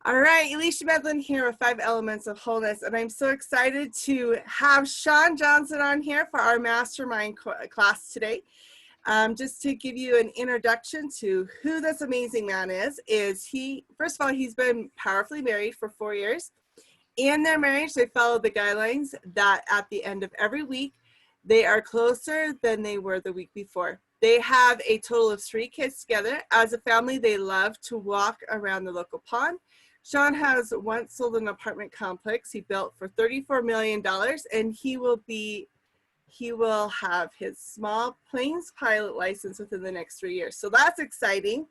All right, Elisha Medlin here with 5 Elements of Wholeness, and I'm so excited to have Shaun Johnson on here for our Mastermind class today. Just to give you an introduction to who this amazing man is he, first of all, he's been powerfully married for 4 years. In their marriage, they follow the guidelines that at the end of every week, they are closer than they were the week before. They have a total of 3 kids together. As a family, they love to walk around the local pond. Shaun has once sold an apartment complex he built for $34 million, and he will have his small planes pilot license within the next 3 years. So that's exciting.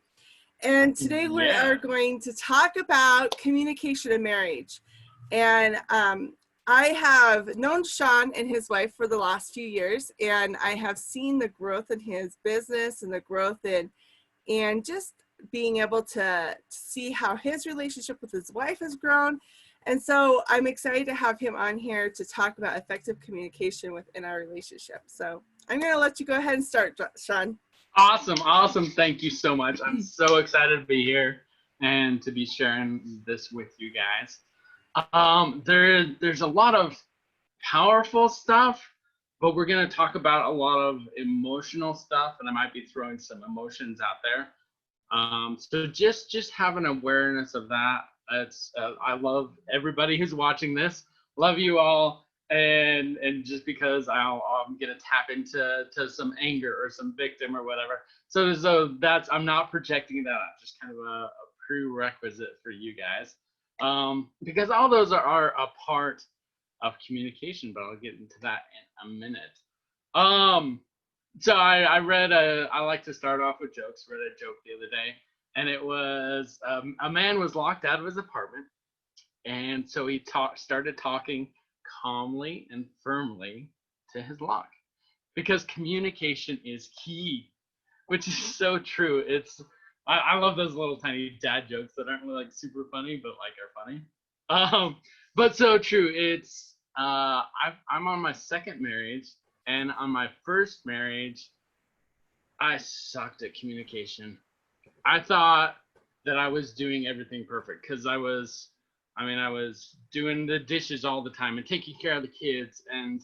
And today we are going to talk about communication in marriage. And I have known Shaun and his wife for the last few years, and I have seen the growth in his business and the growth in, and just being able to see how his relationship with his wife has grown. And so I'm excited to have him on here to talk about effective communication within our relationship. So I'm going to let you go ahead and start, Shaun. Awesome. Thank you so much. I'm so excited to be here and to be sharing this with you guys. There's a lot of powerful stuff, but we're going to talk about a lot of emotional stuff, and I might be throwing some emotions out there. So just have an awareness of that. I love everybody who's watching this. Love you all. And just because I'm gonna tap into some anger or some victim or whatever. So that's, I'm not projecting that. I'm just kind of a prerequisite for you guys. Because all those are a part of communication, but I'll get into that in a minute. So I read I like to start off with jokes. Read a joke the other day, and it was a man was locked out of his apartment, and so he started talking calmly and firmly to his lock, because communication is key, which is so true. I love those little tiny dad jokes that aren't really like super funny, but like are funny. But so true. It's I'm on my second marriage. And on my first marriage, I sucked at communication. I thought that I was doing everything perfect because I was doing the dishes all the time and taking care of the kids and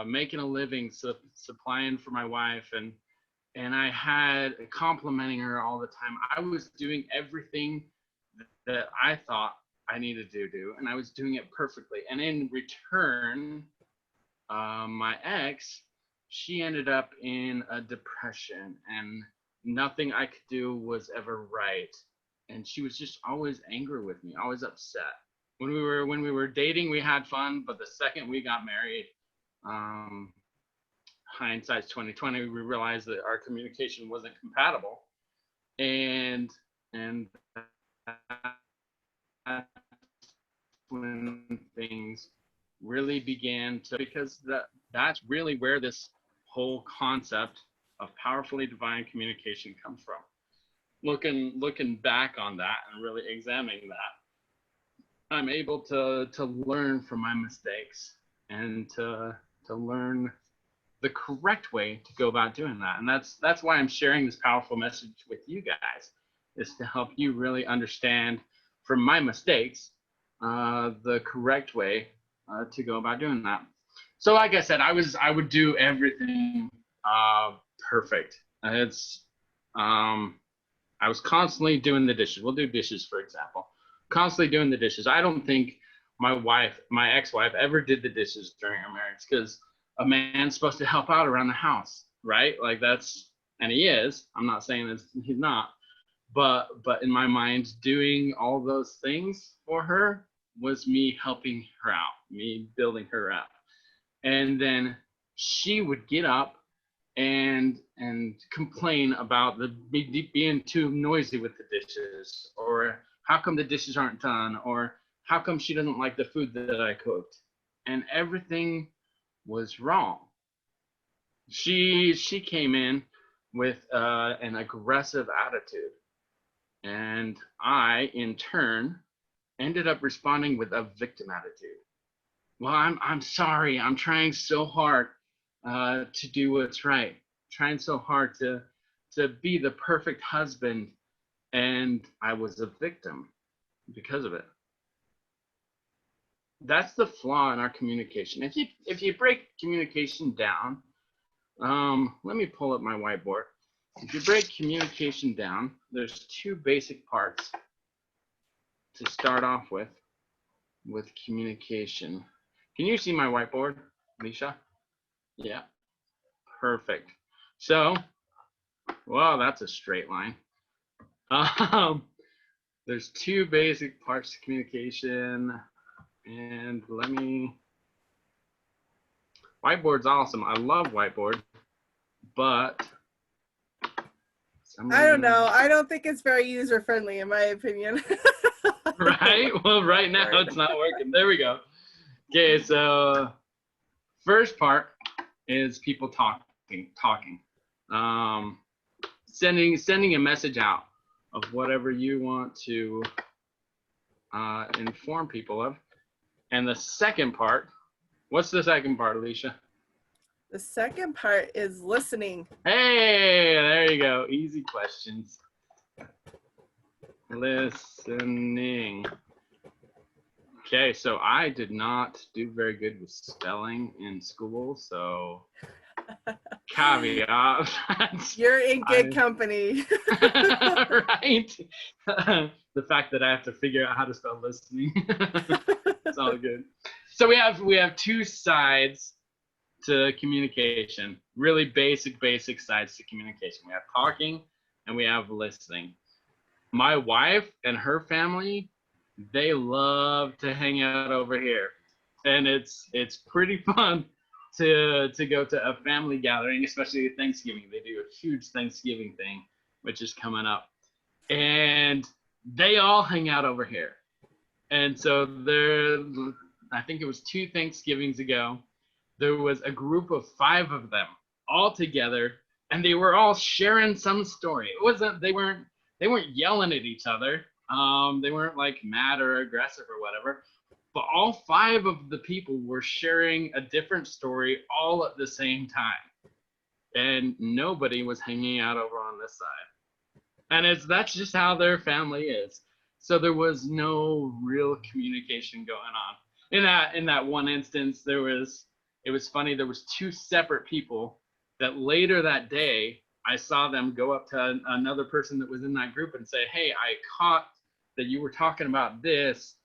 making a living, supplying for my wife, and I had complimenting her all the time. I was doing everything that I thought I needed to do, and I was doing it perfectly. And in return, my ex, she ended up in a depression, and nothing I could do was ever right. And she was just always angry with me, always upset. When we were dating, we had fun, but the second we got married, hindsight's 2020, we realized that our communication wasn't compatible, and that's when things really began to, because that's really where this whole concept of powerfully divine communication comes from. Looking back on that and really examining that, I'm able to learn from my mistakes and to learn the correct way to go about doing that. And that's why I'm sharing this powerful message with you guys, is to help you really understand from my mistakes the correct way to go about doing that. So like I said, I would do everything perfect. I was constantly doing the dishes. We'll do dishes, for example. Constantly doing the dishes. I don't think my ex-wife, ever did the dishes during our marriage, because a man's supposed to help out around the house, right? Like and he is. I'm not saying that he's not, but in my mind, doing all those things for her was me helping her out, me building her up. And then she would get up and complain about being too noisy with the dishes, or how come the dishes aren't done, or how come she doesn't like the food that I cooked. And everything was wrong. She came in with an aggressive attitude, and I, in turn, ended up responding with a victim attitude. Well, I'm sorry. I'm trying so hard to do what's right. Trying so hard to be the perfect husband, and I was a victim. because of it. That's the flaw in our communication. If you break communication down, let me pull up my whiteboard. If you break communication down, there's two basic parts to start off with communication. Can you see my whiteboard, Alicia? Yeah, perfect. So, well, that's a straight line. There's two basic parts to communication, and whiteboard's awesome. I love whiteboard, but I don't know. I don't think it's very user friendly, in my opinion. Right? Well, right now it's not working. There we go. Okay, so first part is people talking. Sending a message out of whatever you want to inform people of. And the second part, what's the second part, Alicia? The second part is listening. Hey, there you go. Easy questions. Listening. Okay, so I did not do very good with spelling in school, so caveat. You're in good company. Right? The fact that I have to figure out how to spell listening. It's all good. So we have two sides to communication, really basic sides to communication. We have talking and we have listening. My wife and her family, they love to hang out over here, and it's pretty fun to go to a family gathering, especially Thanksgiving. They do a huge Thanksgiving thing, which is coming up, and they all hang out over here. And so I think it was 2 Thanksgivings ago, there was a group of 5 of them all together, and they were all sharing some story. They weren't yelling at each other. They weren't like mad or aggressive or whatever, but all 5 of the people were sharing a different story all at the same time, and nobody was hanging out over on this side. And that's just how their family is. So there was no real communication going on. In that one instance, it was funny. There was 2 separate people that later that day, I saw them go up to another person that was in that group and say, "Hey, I caught that you were talking about this,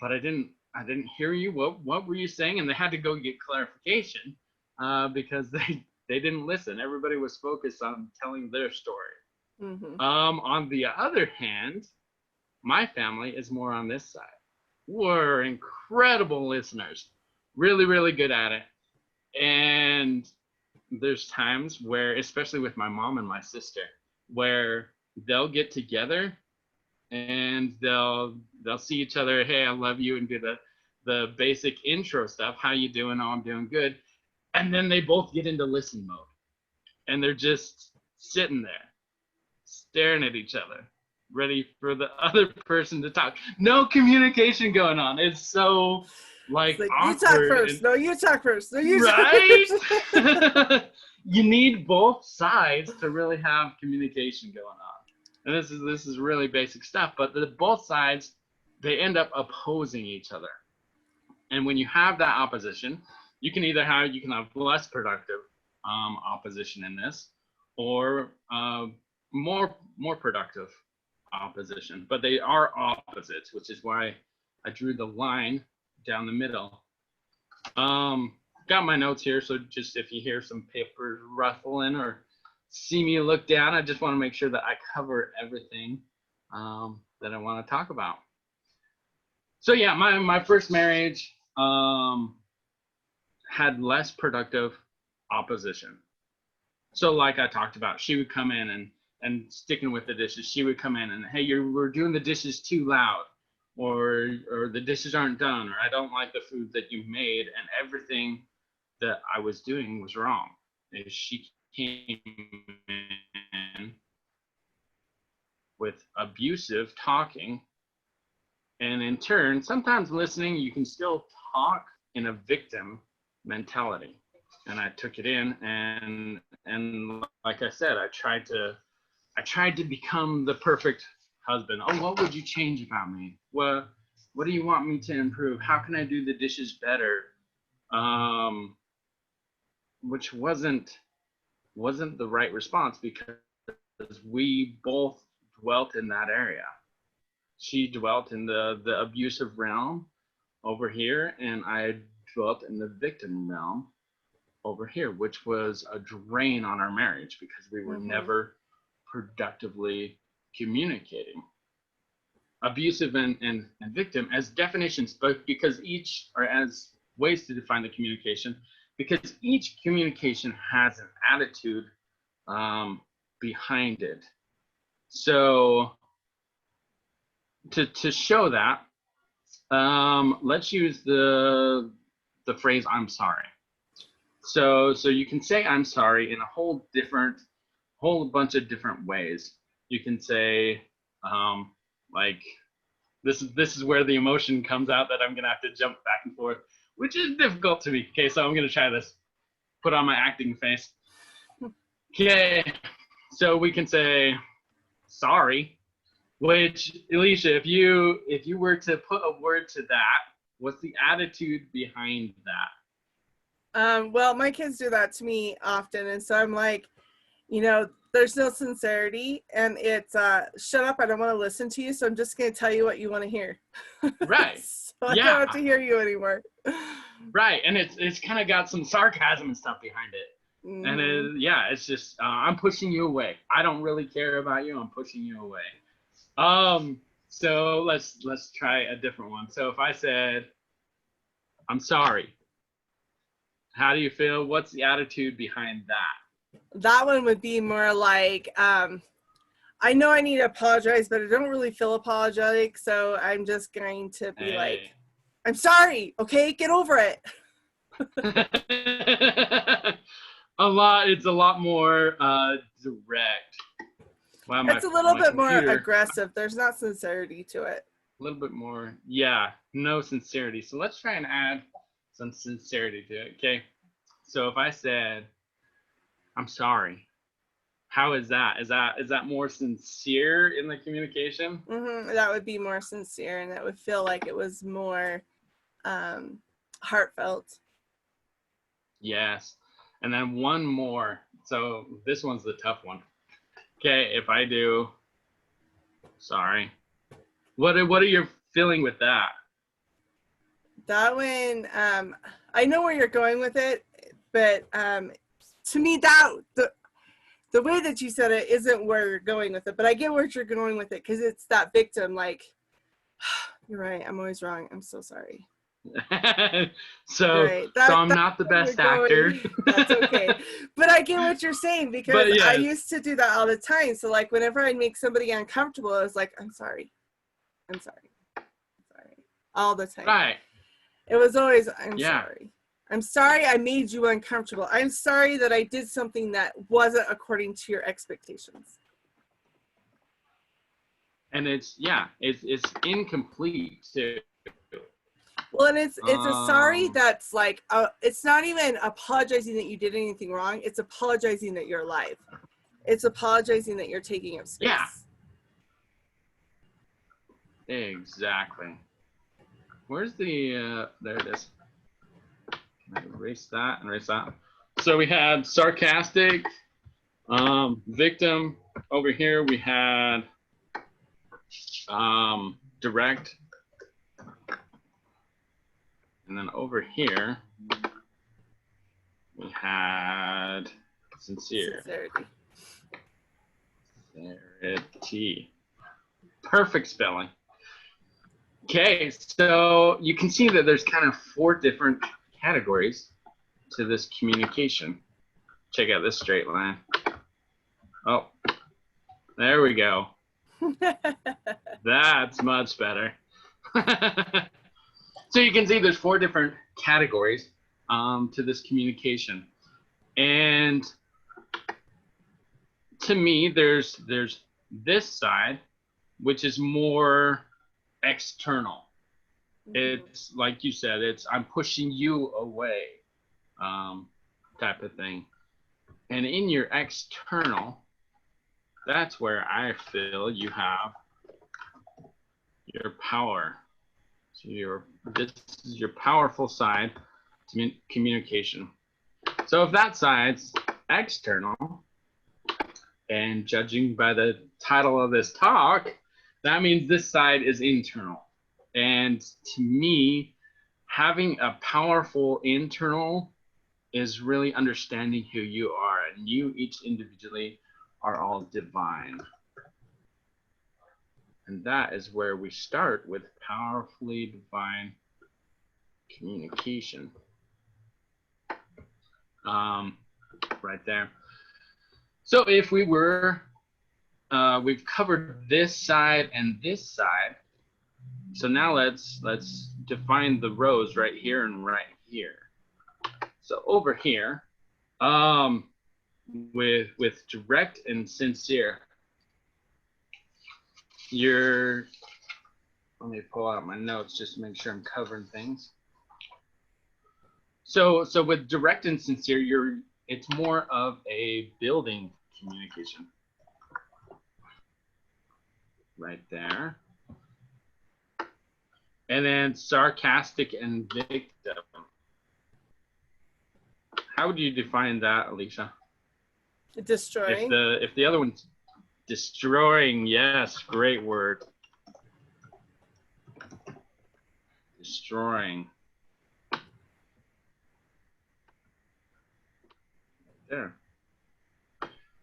but I didn't hear you. What were you saying?" And they had to go get clarification because they didn't listen. Everybody was focused on telling their story. Mm-hmm. On the other hand, my family is more on this side. We're incredible listeners, really, really good at it. And there's times where, especially with my mom and my sister, where they'll get together and they'll see each other. "Hey, I love you," and do the basic intro stuff. "How you doing?" "Oh, I'm doing good." And then they both get into listen mode, and they're just sitting there staring at each other, ready for the other person to talk. No communication going on. It's so like awkward. You talk first. No, you talk first. No, you right? talk first. You need both sides to really have communication going on. And this is really basic stuff, but both sides, they end up opposing each other. And when you have that opposition, you can have less productive opposition in this, or more productive opposition. But they are opposites, which is why I drew the line down the middle. Got my notes here, so just if you hear some papers ruffling or see me look down, I just want to make sure that I cover everything that I want to talk about. So yeah, my first marriage had less productive opposition. So like I talked about, she would come in and sticking with the dishes, she would come in and, "Hey, we're doing the dishes too loud, or the dishes aren't done, or I don't like the food that you made," and everything that I was doing was wrong. She came in with abusive talking, and in turn, sometimes listening, you can still talk in a victim mentality. And I took it in, and like I said, I tried to become the perfect husband, oh, what would you change about me? What do you want me to improve? How can I do the dishes better? Which wasn't the right response because we both dwelt in that area. She dwelt in the abusive realm over here, and I dwelt in the victim realm over here, which was a drain on our marriage because we were never productively communicating. Abusive and victim as definitions, but because each, or as ways to define the communication, because each communication has an attitude behind it. So to show that, let's use the phrase "I'm sorry." So you can say "I'm sorry" in a whole bunch of different ways. You can say like this is where the emotion comes out that I'm gonna have to jump back and forth, which is difficult to me. Okay, so I'm gonna try this. Put on my acting face. Okay, so we can say sorry, which, Alicia, if you were to put a word to that, what's the attitude behind that? Well, my kids do that to me often, and so I'm like, there's no sincerity, and it's shut up, I don't want to listen to you, so I'm just going to tell you what you want to hear. Right. So I don't have to hear you anymore. Right, and it's kind of got some sarcasm and stuff behind it. And it's just I'm pushing you away. I don't really care about you. I'm pushing you away. So let's try a different one. So if I said, I'm sorry, how do you feel? What's the attitude behind that? That one would be more like, I know I need to apologize, but I don't really feel apologetic, so I'm just going to be like, I'm sorry, okay? Get over it. It's a lot more direct. Wow, it's a little bit more aggressive. There's not sincerity to it. A little bit more, yeah, no sincerity. So let's try and add some sincerity to it. Okay, so if I said, I'm sorry, how is that? Is that more sincere in the communication? That would be more sincere, and that would feel like it was more heartfelt. Yes. And then one more. So this one's the tough one. Okay, if I do, sorry, what are you feeling with that? That one, I know where you're going with it, but to me, that the way that you said it isn't where you're going with it, but I get where you're going with it because it's that victim, like, you're right, I'm always wrong, I'm so sorry. So I'm not the best actor. That's okay. But I get what you're saying because yes. I used to do that all the time. So like whenever I'd make somebody uncomfortable, I was like, I'm sorry. All the time. Right. It was always, I'm sorry. I'm sorry I made you uncomfortable. I'm sorry that I did something that wasn't according to your expectations. And it's incomplete too. Well, and it's a sorry that's like, it's not even apologizing that you did anything wrong. It's apologizing that you're alive. It's apologizing that you're taking up space. Yeah. Exactly. Where's the, there it is. Erase that and erase that. So we had sarcastic, victim. Over here we had direct. And then over here, we had sincerity. Perfect spelling. Okay, so you can see that there's kind of 4 different categories to this communication. Check out this straight line. Oh, there we go. That's much better. So you can see there's 4 different categories to this communication. And to me, there's this side, which is more external. It's like you said, it's I'm pushing you away type of thing. And in your external, that's where I feel you have your power. So this is your powerful side to communication. So if that side's external, and judging by the title of this talk, that means this side is internal. And to me, having a powerful internal is really understanding who you are, and you each individually are all divine. And that is where we start with powerfully divine communication. Right there. So if we were, we've covered this side and this side. So now let's define the rows right here and right here. So over here, with direct and sincere, let me pull out my notes just to make sure I'm covering things. So with direct and sincere, it's more of a building communication. Right there. And then sarcastic and victim. How would you define that, Alicia? Destroying. If the other one's destroying, yes, great word. Destroying. There.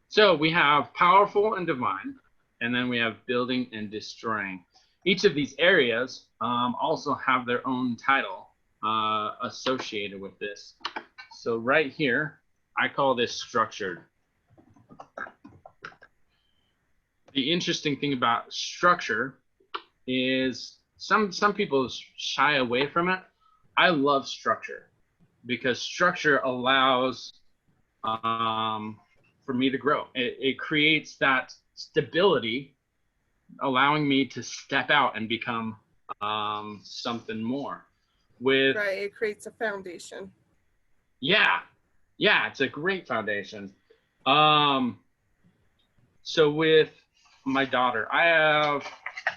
So we have powerful and divine, and then we have building and destroying. Each of these areas also have their own title associated with this. So right here, I call this structured. The interesting thing about structure is some people shy away from it. I love structure because structure allows for me to grow. It creates that stability, allowing me to step out and become something more. Right, it creates a foundation. Yeah, it's a great foundation. So with my daughter, I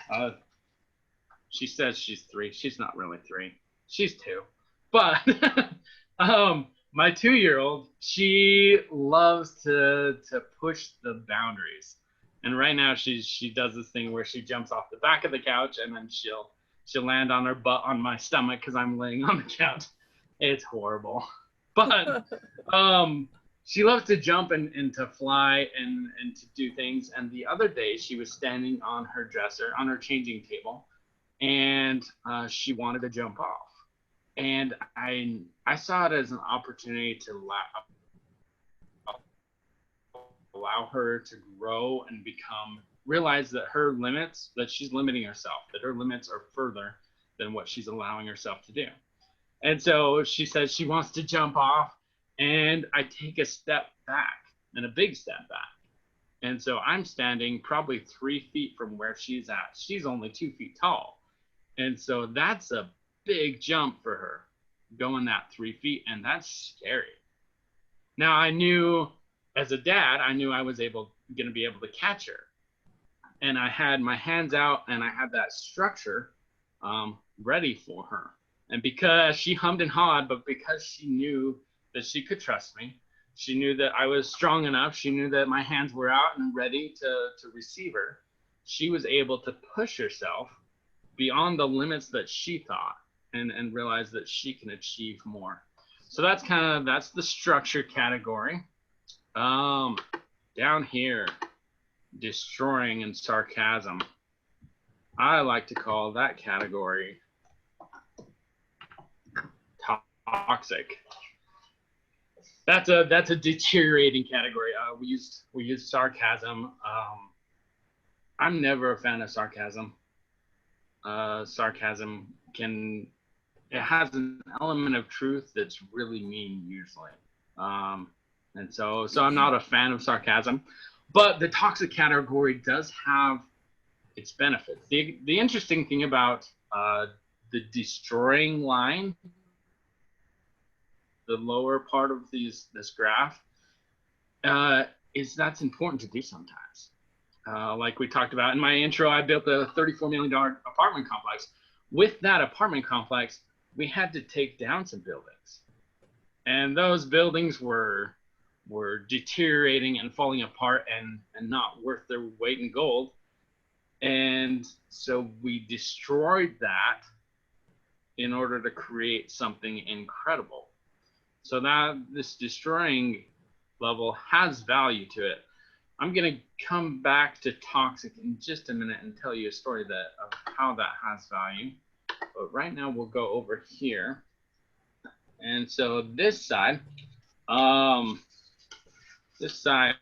have, she says she's 3. She's not really 3. She's 2. But my 2-year-old, she loves to push the boundaries. And right now she does this thing where she jumps off the back of the couch and then she'll land on her butt on my stomach because I'm laying on the couch. It's horrible. But she loves to jump and to fly and to do things. And the other day she was standing on her dresser, on her changing table, and she wanted to jump off. And I saw it as an opportunity to allow her to grow and realize that her limits, that she's limiting herself, that her limits are further than what she's allowing herself to do. And so she says she wants to jump off, and I take a step back, and a big step back. And so I'm standing probably 3 feet from where she's at. She's only 2 feet tall. And so that's a big jump for her, going that 3 feet, and that's scary. Now I knew, as a dad, I knew I was going to be able to catch her. And I had my hands out, and I had that structure ready for her. And because she hummed and hawed, but because she knew that she could trust me, she knew that I was strong enough, she knew that my hands were out and ready to receive her, she was able to push herself beyond the limits that she thought and realize that she can achieve more. So that's the structure category. Down here, destroying and sarcasm. I like to call that category toxic. That's a deteriorating category. We use sarcasm. I'm never a fan of sarcasm. Sarcasm has an element of truth that's really mean usually. And so I'm not a fan of sarcasm, but the toxic category does have its benefits. The interesting thing about the destroying line, the lower part of this graph, is that's important to do sometimes. Like we talked about in my intro, I built a $34 million apartment complex. With that apartment complex, we had to take down some buildings. And those buildings were deteriorating and falling apart and not worth their weight in gold. And so we destroyed that in order to create something incredible. So that this destroying level has value to it. I'm going to come back to toxic in just a minute and tell you a story of how that has value. But right now we'll go over here. And so this side, this side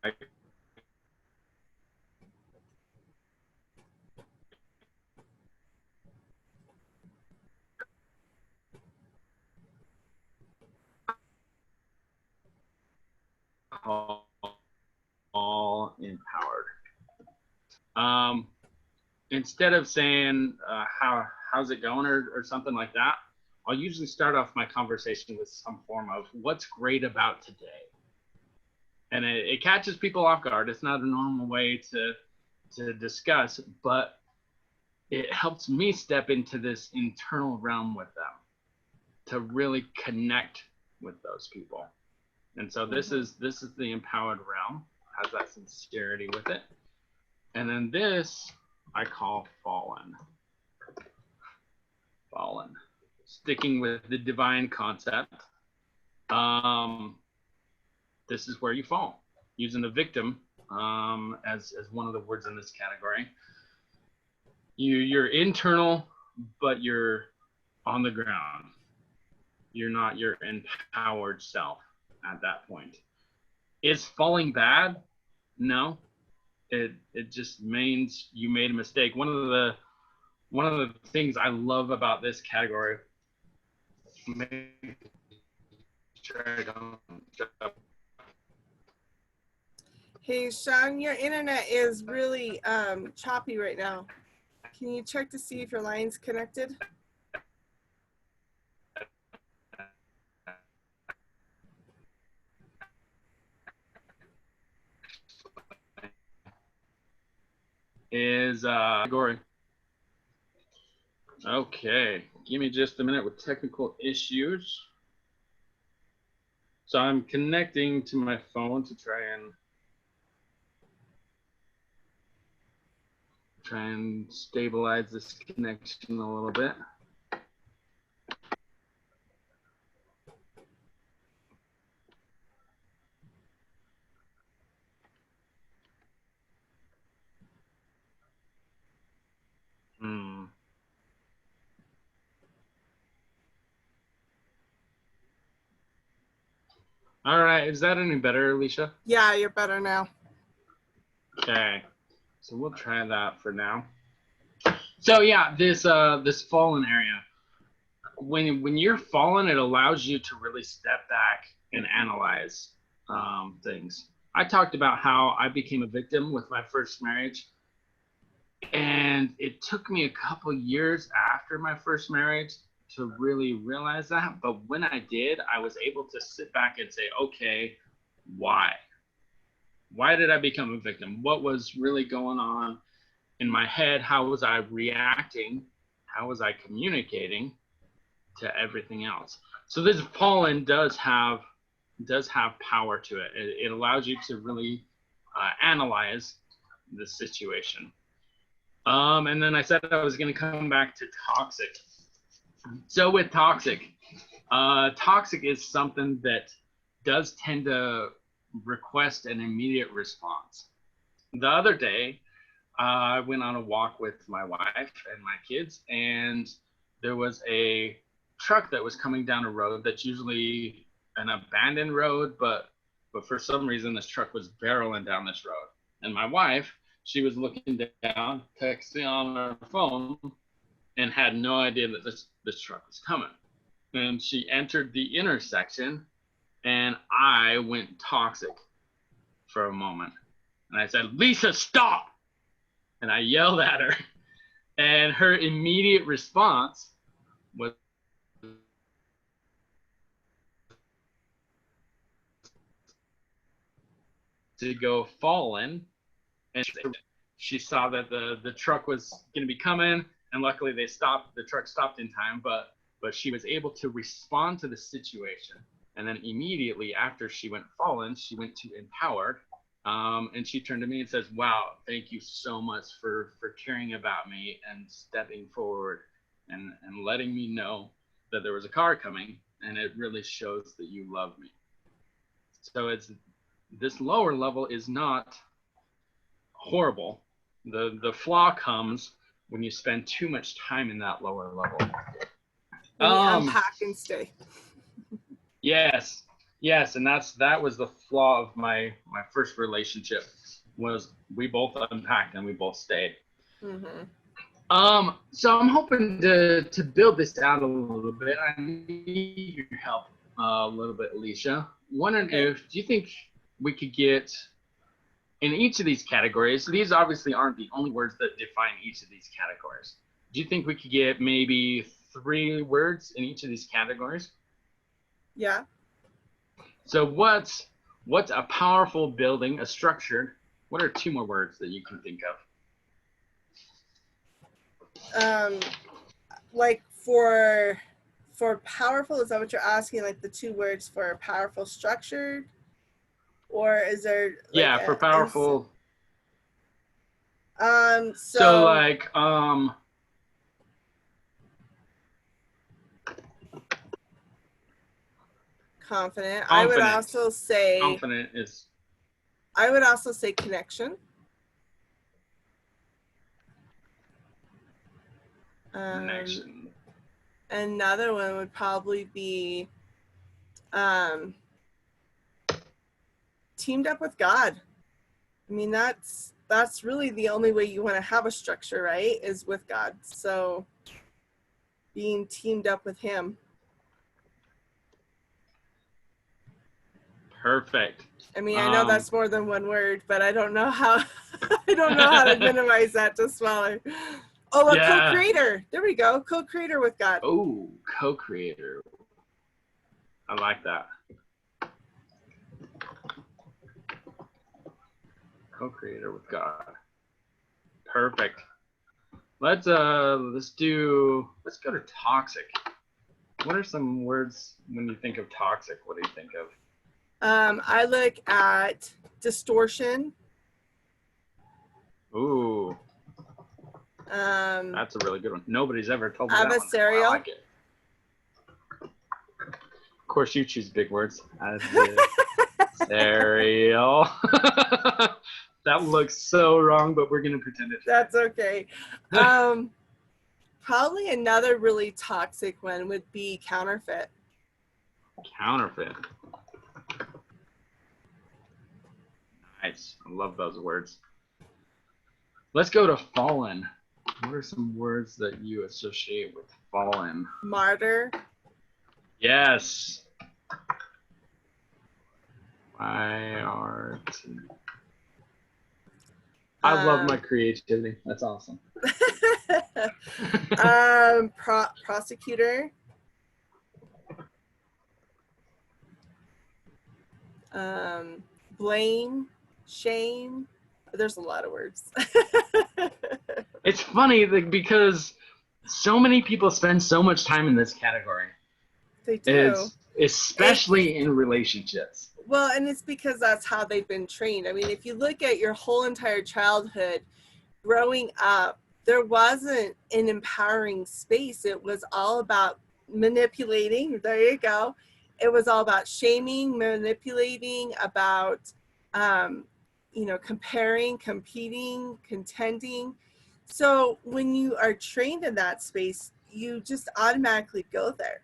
I call empowered. Instead of saying how's it going or something like that, I'll usually start off my conversation with some form of what's great about today. And it catches people off guard. It's not a normal way to discuss, but it helps me step into this internal realm with them to really connect with those people. And so this is the empowered realm, has that sincerity with it. And then this I call fallen. Fallen. Sticking with the divine concept. This is where you fall. Using the victim as one of the words in this category. You're internal, but you're on the ground. You're not your empowered self at that point. Is falling bad? No. It just means you made a mistake. One of the things I love about this category, make sure I don't jump. Hey, Shaun, your internet is really choppy right now. Can you check to see if your line's connected? Is category. Okay, give me just a minute with technical issues. So I'm connecting to my phone to try and stabilize this connection a little bit. All right, is that any better, Alicia? Yeah, you're better now. Okay, so we'll try that for now. So yeah, this fallen area. When you're fallen, it allows you to really step back and analyze things. I talked about how I became a victim with my first marriage, and it took me a couple years after my first marriage to really realize that. But when I did, I was able to sit back and say, okay, why? Why did I become a victim? What was really going on in my head? How was I reacting? How was I communicating to everything else? So this fallen does have power to it. It allows you to really analyze the situation. And then I said I was going to come back to toxic. So with toxic is something that does tend to request an immediate response. The other day, I went on a walk with my wife and my kids, and there was a truck that was coming down a road that's usually an abandoned road, but for some reason this truck was barreling down this road. And my wife, she was looking down, texting on her phone, and had no idea that this truck was coming. And she entered the intersection, and I went toxic for a moment. And I said, Lisa, stop! And I yelled at her, and her immediate response was to go fallen, and she saw that the truck was going to be coming, and luckily they stopped. The truck stopped in time, but she was able to respond to the situation. And then immediately after she went fallen, she went to empowered, and she turned to me and says, "Wow, thank you so much for caring about me and stepping forward and letting me know that there was a car coming, and it really shows that you love me." So it's this lower level is not horrible. The flaw comes when you spend too much time in that lower level. When you unpack and stay. Yes, and that was the flaw of my first relationship, was we both unpacked and we both stayed. Mm-hmm. So I'm hoping to build this out a little bit. I need your help a little bit, Alicia. Wondering do you think we could get in each of these categories? These obviously aren't the only words that define each of these categories. Do you think we could get maybe 3 words in each of these categories? Yeah. So what's a powerful building, a structured? What are 2 more words that you can think of? Like for powerful, is that what you're asking? Like the 2 words for powerful, structured, or is there? Like for powerful. So like confident. I would also say confident is. I would also say connection. Connection. Another one would probably be teamed up with God. I mean, that's really the only way you want to have a structure, right? Is with God. So being teamed up with him. Perfect. I mean, I know that's more than 1 word, but I don't know how to minimize that to smaller. Oh, a co-creator. There we go. Co-creator with God. Oh, co-creator. I like that. Co-creator with God. Perfect. Let's go to toxic. What are some words when you think of toxic? What do you think of? I look at distortion. Ooh. That's a really good one. Nobody's ever told me that one. Adversarial. I like it. Of course, you choose big words. Adversarial. That looks so wrong, but we're gonna pretend it. That's okay. Probably another really toxic one would be counterfeit. Counterfeit. Nice. I love those words. Let's go to fallen. What are some words that you associate with fallen? Martyr. Yes. I love my creativity. That's awesome. Prosecutor. Blame, shame. There's a lot of words. It's funny because so many people spend so much time in this category. They do. Especially in relationships. Well, and it's because that's how they've been trained. I mean, if you look at your whole entire childhood, growing up, there wasn't an empowering space. It was all about manipulating. There you go. It was all about shaming, manipulating, about, comparing, competing, contending. So when you are trained in that space, you just automatically go there.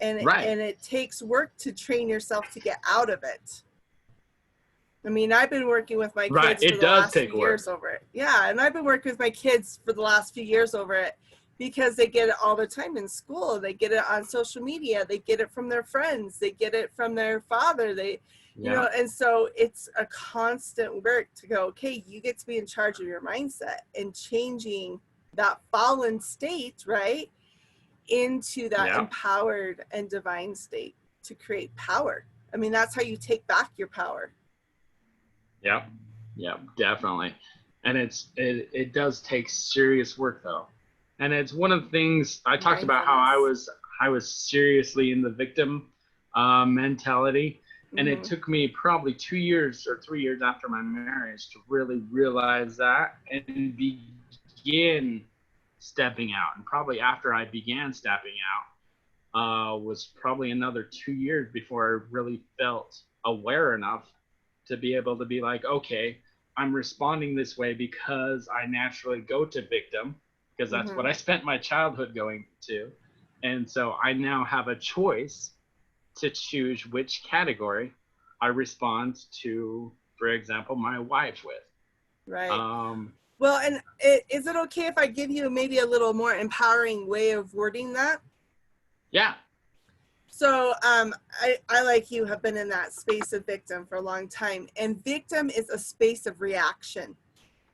And it takes work to train yourself to get out of it. I mean, I've been working with my kids for the last few years over it. Yeah, and I've been working with my kids for the last few years over it because they get it all the time in school. They get it on social media. They get it from their friends. They get it from their father. You know, and so it's a constant work to go, okay, you get to be in charge of your mindset and changing that fallen state, right, into that empowered and divine state to create power. I mean, that's how you take back your power. Yep, definitely. And it does take serious work though. And it's one of the things I talked about, how I was seriously in the victim mentality. And it took me probably 2 years or 3 years after my marriage to really realize that and begin stepping out. And probably after I began stepping out was probably another 2 years before I really felt aware enough to be able to be like, okay, I'm responding this way because I naturally go to victim, because that's what I spent my childhood going to. And so I now have a choice to choose which category I respond to, for example, my wife with. Right. Well, and is it okay if I give you maybe a little more empowering way of wording that? Yeah. So I, like you, have been in that space of victim for a long time. And victim is a space of reaction.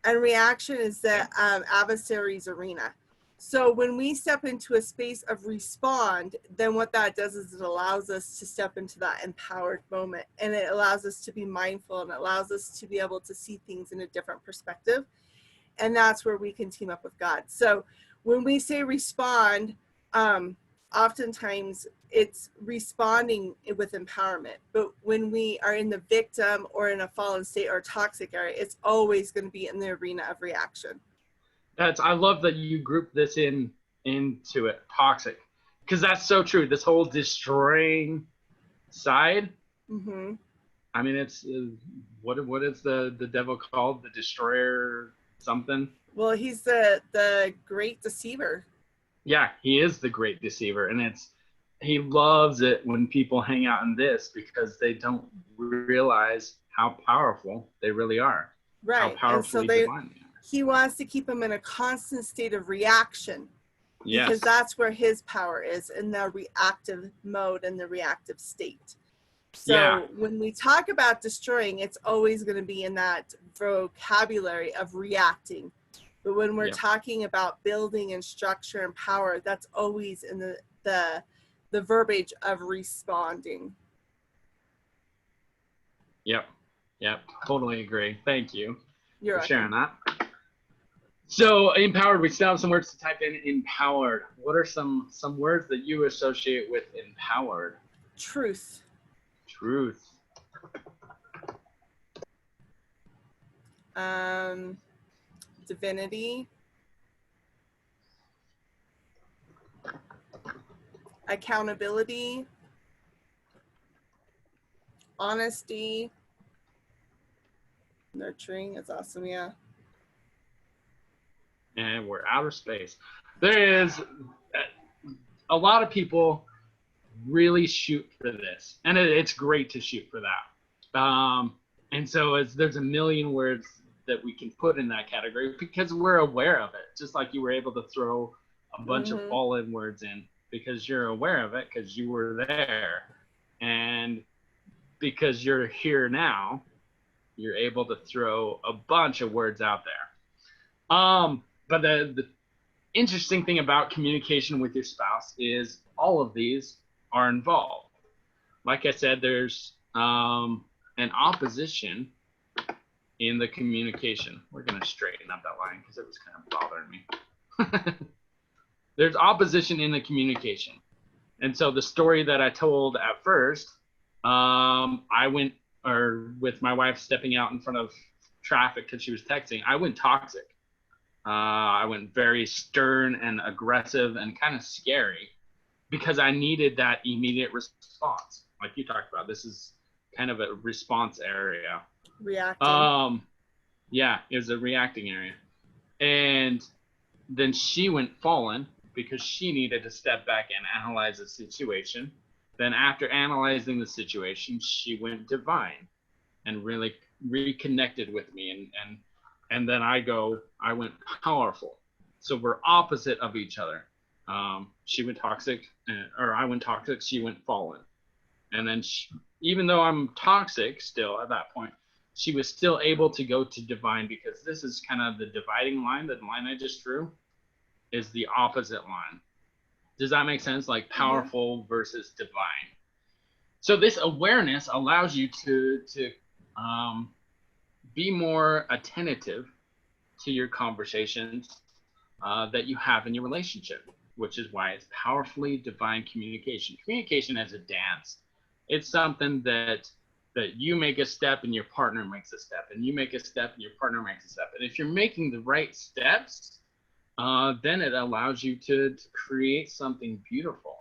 And reaction is the adversary's arena. So when we step into a space of respond, then what that does is it allows us to step into that empowered moment. And it allows us to be mindful, and it allows us to be able to see things in a different perspective. And that's where we can team up with God. So when we say respond, oftentimes it's responding with empowerment. But when we are in the victim or in a fallen state or toxic area, it's always going to be in the arena of reaction. I love that you group this into it, toxic, because that's so true. This whole destroying side. I mean, it's what is the devil called? The destroyer something? Well, he's the great deceiver. Yeah, he is the great deceiver, and he loves it when people hang out in this because they don't realize how powerful they really are. Right. How powerfully divine they are. He wants to keep them in a constant state of reaction. Yes. Because that's where his power is, in the reactive mode and the reactive state. So when we talk about destroying, it's always going to be in that vocabulary of reacting. But when we're talking about building and structure and power, that's always in the verbiage of responding. Yep, totally agree. Thank you for sharing that. So empowered, we still have some words to type in. Empowered. What are some words that you associate with empowered? Truth. Divinity. Accountability. Honesty. Nurturing is awesome, yeah. And we're outer space. There is a lot of people really shoot for this, and it's great to shoot for that. And so there's a million words that we can put in that category because we're aware of it, just like you were able to throw a bunch of fallen words in because you're aware of it, because you were there, and because you're here now, you're able to throw a bunch of words out there. But the interesting thing about communication with your spouse is all of these are involved. Like I said, there's an opposition in the communication. We're going to straighten up that line because it was kind of bothering me. There's opposition in the communication. And so the story that I told at first, I went, or with my wife stepping out in front of traffic because she was texting, I went toxic. I went very stern and aggressive and kind of scary because I needed that immediate response. Like you talked about, this is kind of a response area. Reacting. Yeah, it was a reacting area. And then she went fallen because she needed to step back and analyze the situation. Then after analyzing the situation, she went divine and really reconnected with me. And then I went powerful. So we're opposite of each other. She went toxic, or I went toxic, she went fallen. And then even though I'm toxic still at that point, she was still able to go to divine, because this is kind of the dividing line. The line I just drew is the opposite line. Does that make sense? Like powerful versus divine. So this awareness allows you to be more attentive to your conversations that you have in your relationship, which is why it's powerfully divine communication. Communication as a dance. It's something that you make a step and your partner makes a step, and you make a step and your partner makes a step. And if you're making the right steps, then it allows you to create something beautiful.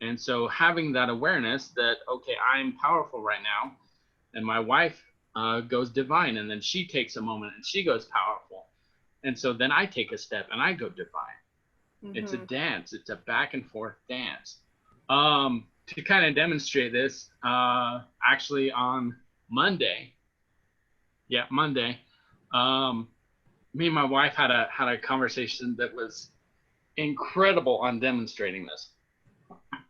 And so having that awareness that, okay, I'm powerful right now, and my wife goes divine, and then she takes a moment and she goes powerful. And so then I take a step and I go divine. It's a dance. It's a back and forth dance. To kind of demonstrate this, actually on Monday, me and my wife had a conversation that was incredible on demonstrating this.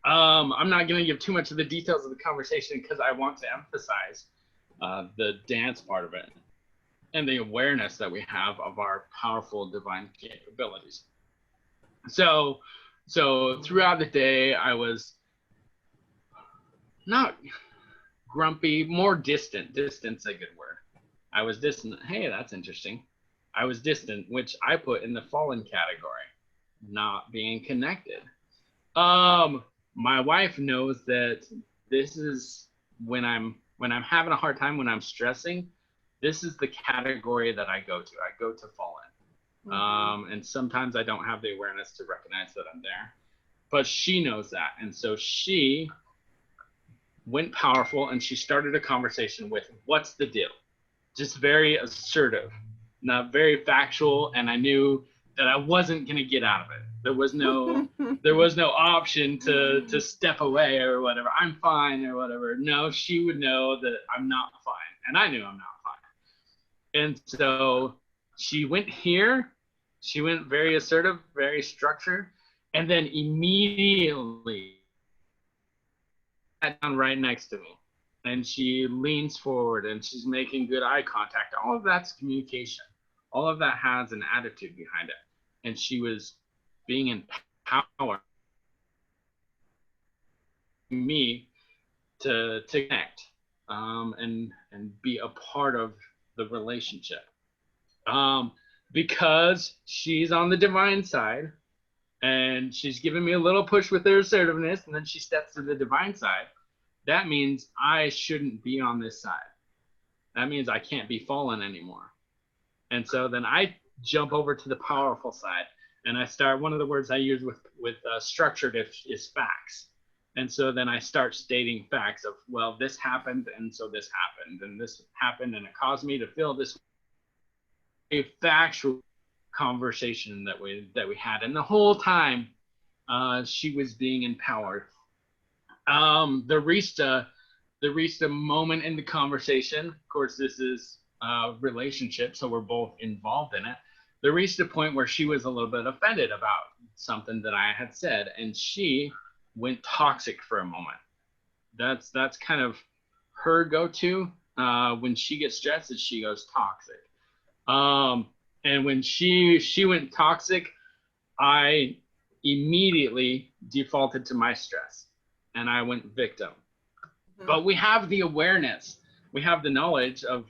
I'm not going to give too much of the details of the conversation because I want to emphasize the dance part of it and the awareness that we have of our powerful divine capabilities. So throughout the day, I was not grumpy, more distant. Distant's a good word. I was distant. Hey, that's interesting. I was distant, which I put in the fallen category, not being connected. My wife knows that this is when I'm having a hard time, when I'm stressing, this is the category that I go to. I go to fallen. And sometimes I don't have the awareness to recognize that I'm there, but she knows that. And so she went powerful and she started a conversation with, what's the deal? Just very assertive, not very factual. And I knew that I wasn't going to get out of it. There was no option to step away or whatever. I'm fine or whatever. No, she would know that I'm not fine. And I knew I'm not fine. And so she went here. She went very assertive, very structured. And then immediately sat down right next to me. And she leans forward and she's making good eye contact. All of that's communication. All of that has an attitude behind it. And she was being in power me to connect and be a part of the relationship. Because she's on the divine side and she's giving me a little push with her assertiveness, and then she steps to the divine side. That means I shouldn't be on this side. That means I can't be fallen anymore. And so then I jump over to the powerful side, and I start, one of the words I use with structured is facts. And so then I start stating facts of, well, this happened, and so this happened, and this happened, and it caused me to feel this. A factual conversation that we had, and the whole time she was being empowered. There reached a moment in the conversation. Of course, this is a relationship, so we're both involved in it. There reached a point where she was a little bit offended about something that I had said, and she went toxic for a moment. That's kind of her go-to when she gets stressed, is she goes toxic. And when she went toxic, I immediately defaulted to my stress and I went victim. But we have the awareness, we have the knowledge of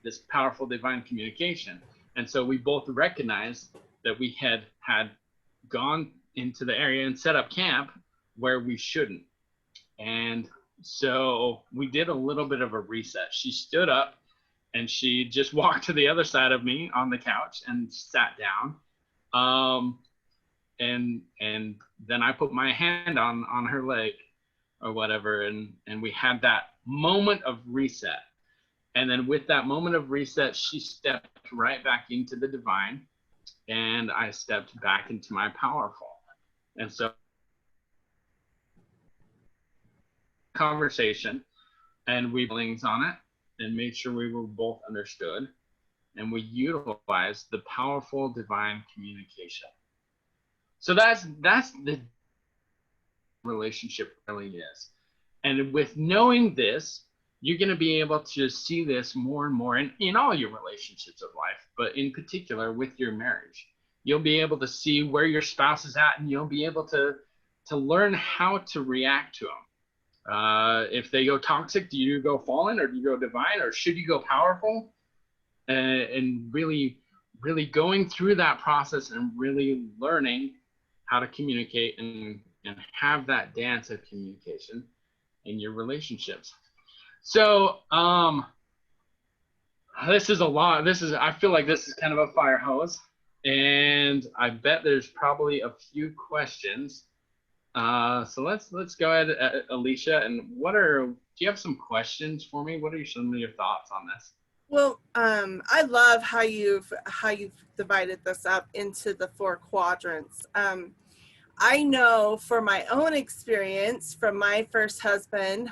this powerful divine communication. And so we both recognized that we had gone into the area and set up camp where we shouldn't. And so we did a little bit of a reset. She stood up and she just walked to the other side of me on the couch and sat down. And then I put my hand on her leg or whatever. And we had that moment of reset. And then with that moment of reset, she stepped right back into the divine, and I stepped back into my powerful. And so conversation, and we feelings on it and made sure we were both understood. and we utilize the powerful divine communication. So that's the relationship really is. And with knowing this, you're going to be able to see this more and more in all your relationships of life, but in particular with your marriage. You'll be able to see where your spouse is at, and you'll be able to learn how to react to them. If they go toxic, do you go fallen, or do you go divine, or should you go powerful? And really, really going through that process and really learning how to communicate and have that dance of communication in your relationships. So this is a lot. I feel like this is kind of a fire hose, and I bet there's probably a few questions. So let's go ahead, Alicia. And do you have some questions for me? What are some of your thoughts on this? Well, I love how you've divided this up into the 4 quadrants. I know from my own experience from my first husband,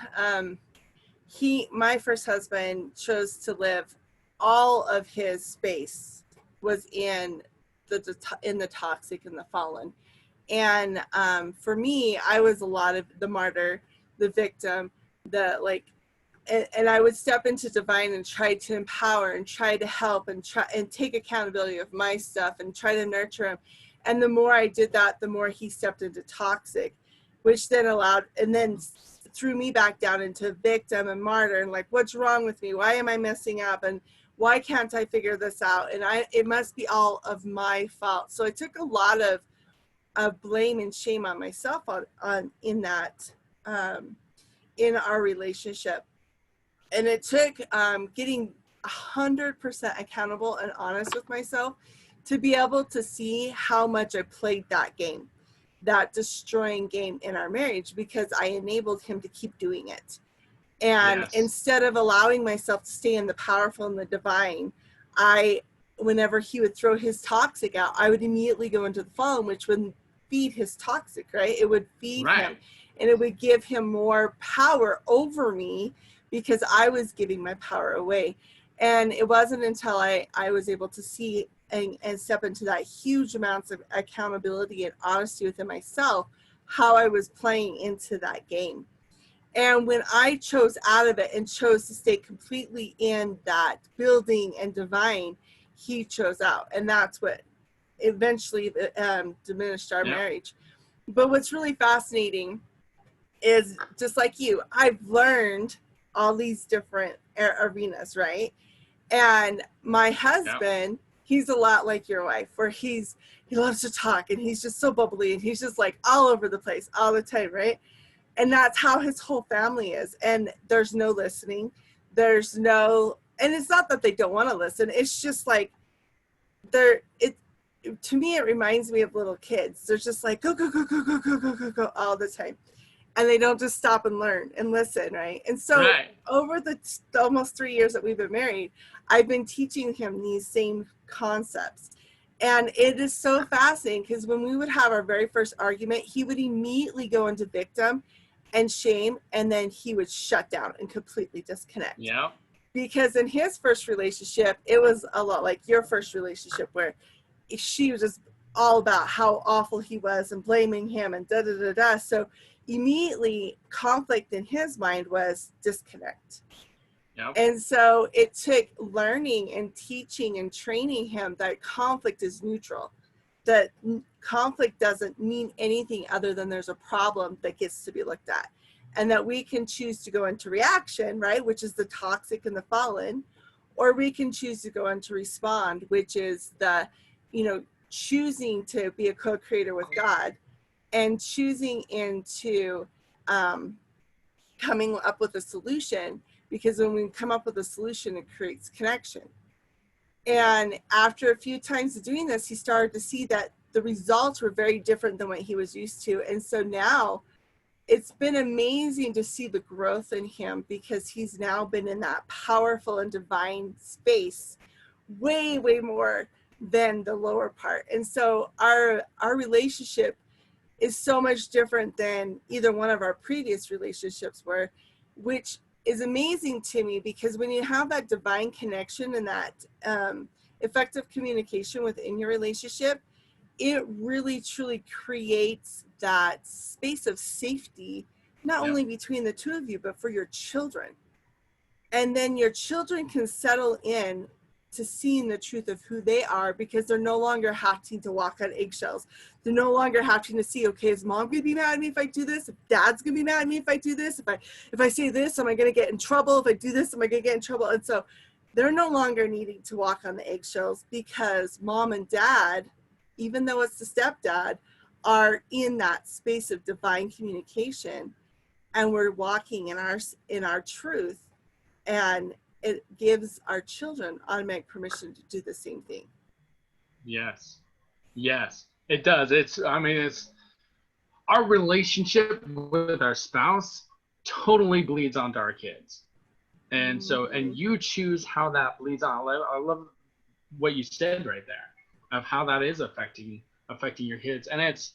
my first husband chose to live all of his space was in the toxic and the fallen. And for me, I was a lot of the martyr, the victim, and I would step into divine and try to empower and try to help and try and take accountability of my stuff and try to nurture him. And the more I did that, the more he stepped into toxic, which then threw me back down into victim and martyr and like, what's wrong with me? Why am I messing up? And why can't I figure this out? And it must be all of my fault. So I took a lot of blame and shame on myself in our relationship. And it took getting 100% accountable and honest with myself to be able to see how much I played that game, that destroying game in our marriage, because I enabled him to keep doing it. And Yes. instead of allowing myself to stay in the powerful and the divine, whenever he would throw his toxic out, I would immediately go into the fallen, which would feed his toxic, right? It would feed him, and it would give him more power over me because I was giving my power away. And it wasn't until I was able to see and step into that huge amounts of accountability and honesty within myself, how I was playing into that game. And when I chose out of it and chose to stay completely in that building and divine, he chose out. And that's what eventually diminished our marriage. But what's really fascinating is, just like you, I've learned all these different arenas, right? And my husband, he's a lot like your wife, where he loves to talk, and he's just so bubbly, and he's just like all over the place all the time, right? And that's how his whole family is. And there's no listening. And it's not that they don't want to listen. It's just like to me, it reminds me of little kids. They're just like, go, go, go, go, go, go, go, go, go all the time. And they don't just stop and learn and listen, right? And so over the almost 3 years that we've been married, I've been teaching him these same concepts. And it is so fascinating, because when we would have our very first argument, he would immediately go into victim and shame, and then he would shut down and completely disconnect. Yeah. Because in his first relationship, it was a lot like your first relationship, where she was just all about how awful he was and blaming him and da da da da. So immediately conflict in his mind was disconnect. Yep. And so it took learning and teaching and training him that conflict is neutral, that conflict doesn't mean anything other than there's a problem that gets to be looked at, and that we can choose to go into reaction, right, which is the toxic and the fallen, or we can choose to go into respond, which is the, choosing to be a co-creator with God and choosing into coming up with a solution, because when we come up with a solution, it creates connection. And after a few times of doing this, he started to see that the results were very different than what he was used to. And so now it's been amazing to see the growth in him, because he's now been in that powerful and divine space way, way more than the lower part. And so our relationship is so much different than either one of our previous relationships were, which is amazing to me, because when you have that divine connection and that effective communication within your relationship, it really truly creates that space of safety, not only between the two of you, but for your children. And then your children can settle in to seeing the truth of who they are, because they're no longer having to walk on eggshells. They're no longer having to see, okay, is mom gonna be mad at me if I do this? If dad's gonna be mad at me if I do this? If I say this, am I gonna get in trouble? If I do this, am I gonna get in trouble? And so they're no longer needing to walk on the eggshells, because mom and dad, even though it's the stepdad, are in that space of divine communication, and we're walking in our truth, and it gives our children automatic permission to do the same thing. Yes. Yes, it does. I mean, it's our relationship with our spouse totally bleeds onto our kids. And so, and you choose how that bleeds on. I love what you said right there of how that is affecting your kids. And it's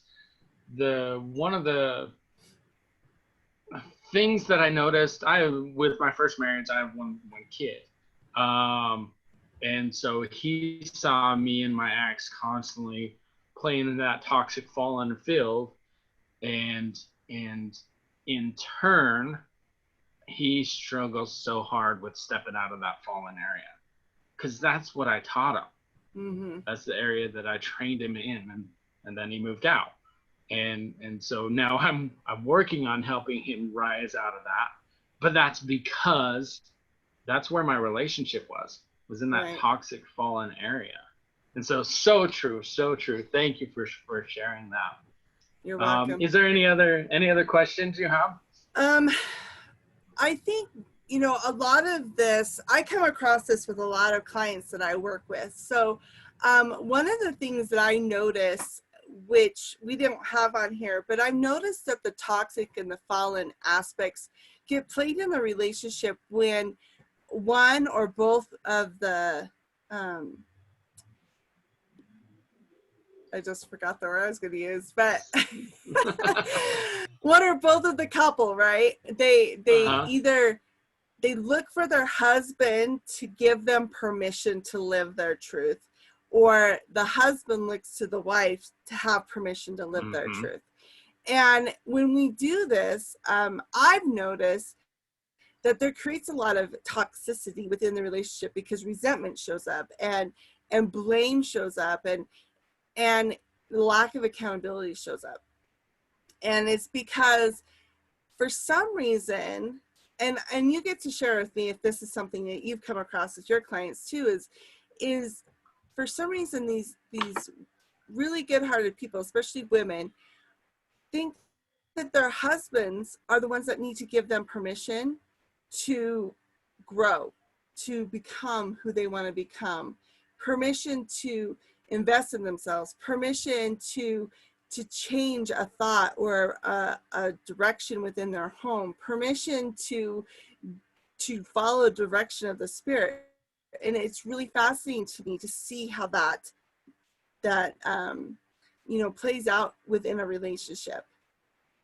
one of the things that I noticed. With my first marriage, I have one kid. And so he saw me and my ex constantly playing in that toxic fallen field, and in turn, he struggles so hard with stepping out of that fallen area, because that's what I taught him. Mm-hmm. That's the area that I trained him in, and then he moved out, and so now I'm working on helping him rise out of that. But that's because that's where my relationship was in that right. Toxic fallen area. And so true. Thank you for sharing that. You're welcome. Is there any other questions you have? I think, a lot of this, I come across this with a lot of clients that I work with. So one of the things that I notice, which we don't have on here, but I've noticed that the toxic and the fallen aspects get played in the relationship when one or both of the, I just forgot the word I was going to use, but one or both of the couple, right? They either they look for their husband to give them permission to live their truth, or the husband looks to the wife to have permission to live their truth. And when we do this, I've noticed that there creates a lot of toxicity within the relationship, because resentment shows up, and blame shows up, and the lack of accountability shows up. And it's because for some reason, and you get to share with me if this is something that you've come across with your clients too, is for some reason these really good-hearted people, especially women, think that their husbands are the ones that need to give them permission to grow, to become who they want to become, permission to invest in themselves, permission to change a thought or a direction within their home, permission to follow the direction of the spirit. And it's really fascinating to me to see how that plays out within a relationship.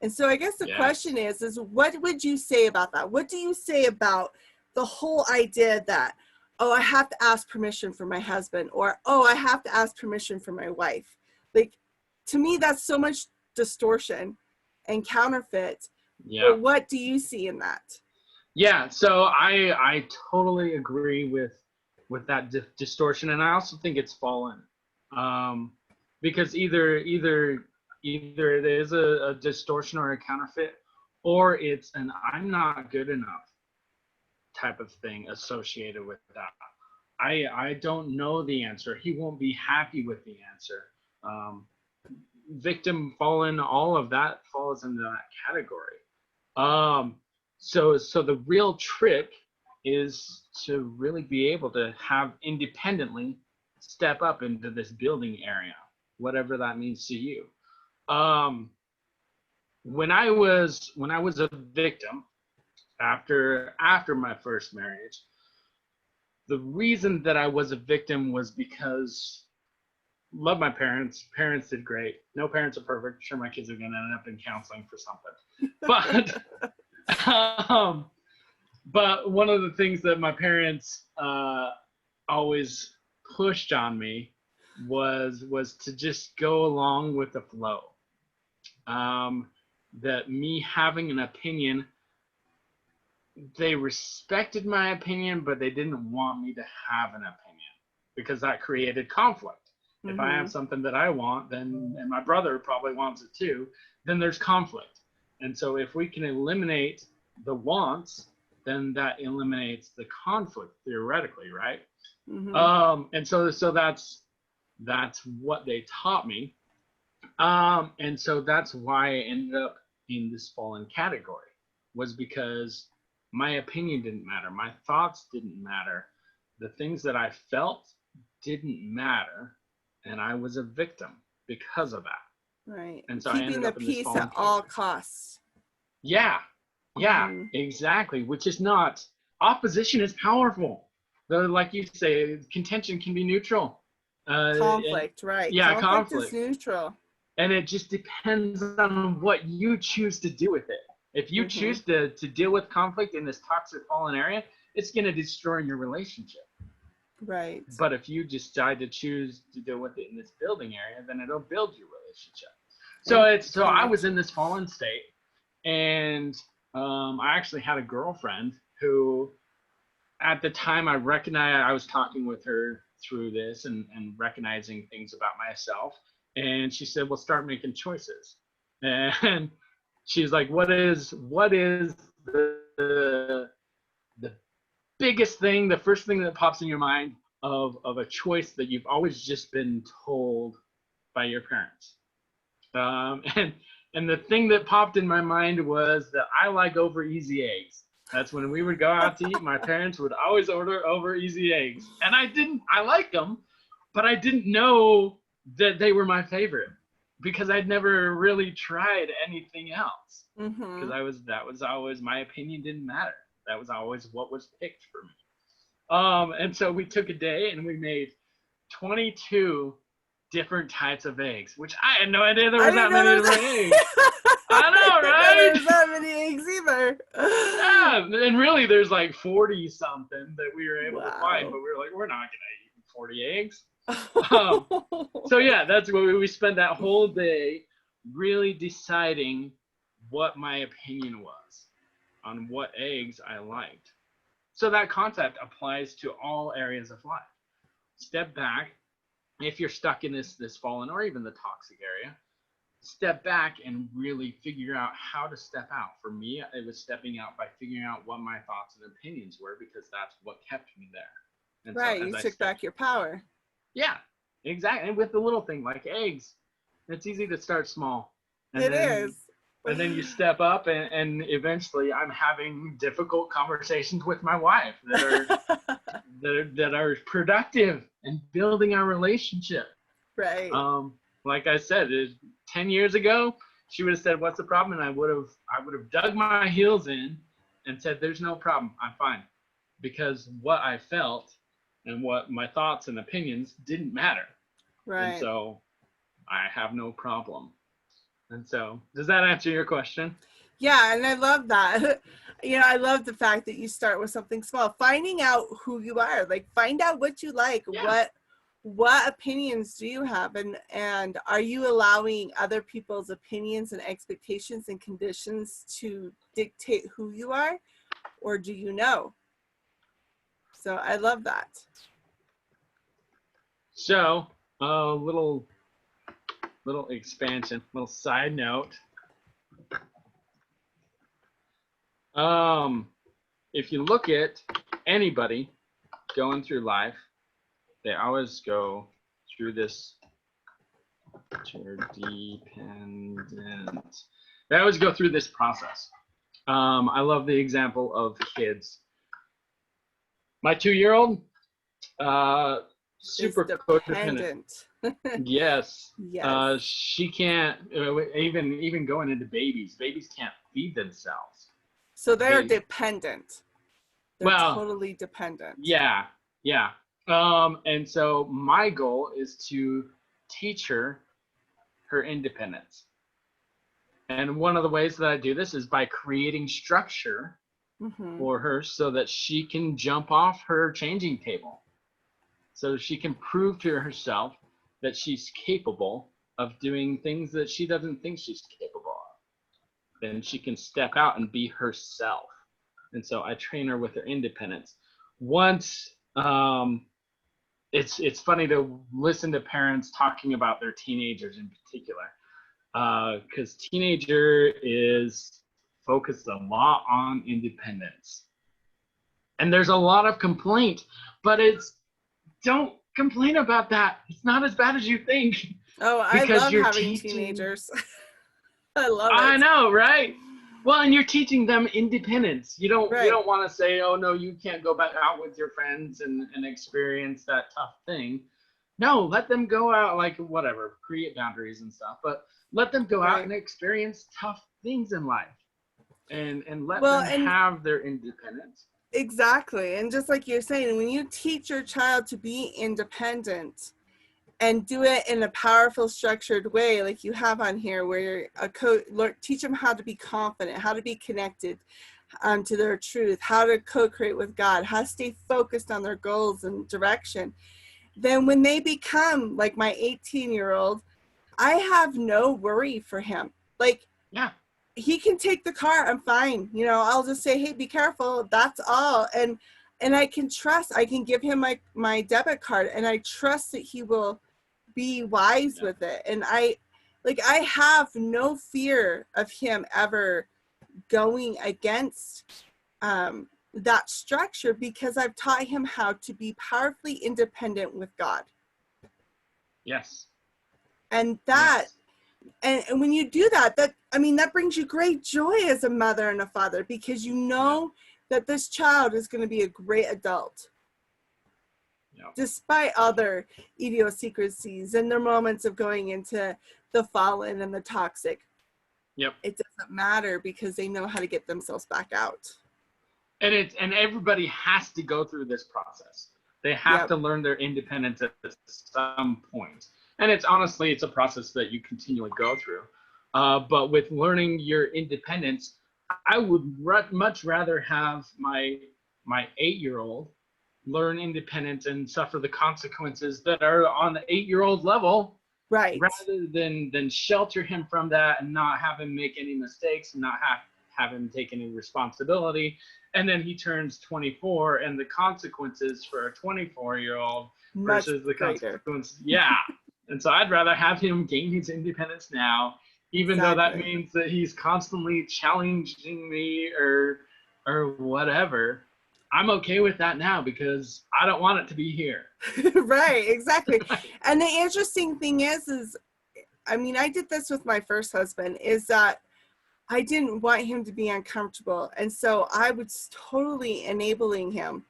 And so I guess the question is what would you say about that? What do you say about the whole idea that, oh, I have to ask permission from my husband, or, oh, I have to ask permission from my wife? Like, to me, that's so much distortion and counterfeit. Yeah. But what do you see in that? Yeah, so I totally agree with that distortion, and I also think it's fallen, because either it is a distortion or a counterfeit, or it's an I'm not good enough type of thing associated with that. I don't know the answer. He won't be happy with the answer. Victim, fallen, all of that falls into that category. So the real trick is to really be able to have independently step up into this building area, whatever that means to you. When I was a victim after my first marriage, the reason that I was a victim was because love my parents. Parents did great. No parents are perfect. Sure, my kids are going to end up in counseling for something. But one of the things that my parents always pushed on me was to just go along with the flow. That me having an opinion, they respected my opinion, but they didn't want me to have an opinion because that created conflict. If I have something that I want, then, and my brother probably wants it too, then there's conflict. And so if we can eliminate the wants, then that eliminates the conflict theoretically, right? And so that's what they taught me. And so that's why I ended up in this fallen category, was because my opinion didn't matter. My thoughts didn't matter. The things that I felt didn't matter. And I was a victim because of that. Right. And so I Keeping ended the up in this peace fallen at all category. costs. Yeah. Yeah, exactly. Which is not, opposition is powerful. Like you say, contention can be neutral. Conflict, right. Yeah, Conflict is conflict. neutral. And it just depends on what you choose to do with it. If you choose to deal with conflict in this toxic fallen area, it's going to destroy your relationship. Right. But if you decide to choose to deal with it in this building area, then it'll build your relationship. So I was in this fallen state, and I actually had a girlfriend who, at the time, I recognized, I was talking with her through this and recognizing things about myself. And she said, well, start making choices. And she's like, what is the biggest thing, the first thing that pops in your mind of a choice that you've always just been told by your parents? And the thing that popped in my mind was that I like over easy eggs. That's when we would go out to eat. My parents would always order over easy eggs. And I like them, but I didn't know that they were my favorite because I'd never really tried anything else. Because that was always, my opinion didn't matter. That was always what was picked for me. And so we took a day and we made 22 different types of eggs, which I had no idea there was that many different eggs. I know, right? There's that many eggs either. Yeah, and really there's like 40 something that we were able to find, but we were like, we're not gonna eat 40 eggs. So yeah, that's what we spent that whole day really deciding what my opinion was on what eggs I liked. So that concept applies to all areas of life. Step back. If you're stuck in this fallen or even the toxic area, step back and really figure out how to step out. For me, it was stepping out by figuring out what my thoughts and opinions were, because that's what kept me there. And right, so you took back your power. Yeah, exactly. And with the little thing like eggs, it's easy to start small. And it is. And then you step up, and eventually I'm having difficult conversations with my wife that are productive and building our relationship. Right. Like I said, 10 years ago, she would have said, what's the problem? And I would have dug my heels in and said, there's no problem. I'm fine. Because what I felt and what my thoughts and opinions didn't matter. Right. And so I have no problem. And so, does that answer your question? Yeah, and I love that. I love the fact that you start with something small, finding out who you are, like find out what you like, what opinions do you have, and are you allowing other people's opinions and expectations and conditions to dictate who you are, or do you know? So I love that. So little expansion, little side note. If you look at anybody going through life, they always go through this interdependent. They always go through this process. I love the example of kids. My 2-year-old, super codependent. Yes. Yes. She can't even going into babies. Babies can't feed themselves. So they're dependent. They're totally dependent. Yeah. Yeah. And so my goal is to teach her independence. And one of the ways that I do this is by creating structure Mm-hmm. for her so that she can jump off her changing table, so she can prove to herself that she's capable of doing things that she doesn't think she's capable of. Then she can step out and be herself. And so I train her with her independence. Once it's funny to listen to parents talking about their teenagers in particular, because teenager is focused a lot on independence, and there's a lot of complaint, but it's don't complain about that. It's not as bad as you think, Oh, I because love you're having teaching. teenagers. I love I it. know, right? Well, and you're teaching them independence. You Right. don't want to say, oh no, you can't go back out with your friends and experience that tough thing. No, let them go out, like whatever, create boundaries and stuff, but let them go out Right. and experience tough things in life, and let Well, them and have their independence. exactly. And just like you're saying, when you teach your child to be independent and do it in a powerful, structured way, like you have on here, where you're teach them how to be confident, how to be connected to their truth, how to co-create with God, how to stay focused on their goals and direction. Then when they become like my 18-year-old, I have no worry for him. Like, Yeah. he can take the car, I'm fine. You know, I'll just say, hey, be careful. That's all. And I can trust, I can give him my debit card, and I trust that he will be wise Yeah. with it. And I have no fear of him ever going against that structure, because I've taught him how to be powerfully independent with God. Yes. And that, Yes. and when you do that, that brings you great joy as a mother and a father, because you know that this child is going to be a great adult, despite other idiosyncrasies and their moments of going into the fallen and the toxic. Yep. It doesn't matter, because they know how to get themselves back out. And everybody has to go through this process. They have to learn their independence at some point. And it's a process that you continually go through. But with learning your independence, I would much rather have my 8-year-old learn independence and suffer the consequences that are on the 8-year-old level, Right. rather than shelter him from that and not have him make any mistakes and not have him take any responsibility. And then he turns 24, and the consequences for a 24-year-old versus the consequences. Yeah. And so I'd rather have him gain his independence now, even though that means that he's constantly challenging me or whatever. I'm okay with that now, because I don't want it to be here. Right, exactly. And the interesting thing is I did this with my first husband, is that I didn't want him to be uncomfortable. And so I was totally enabling him,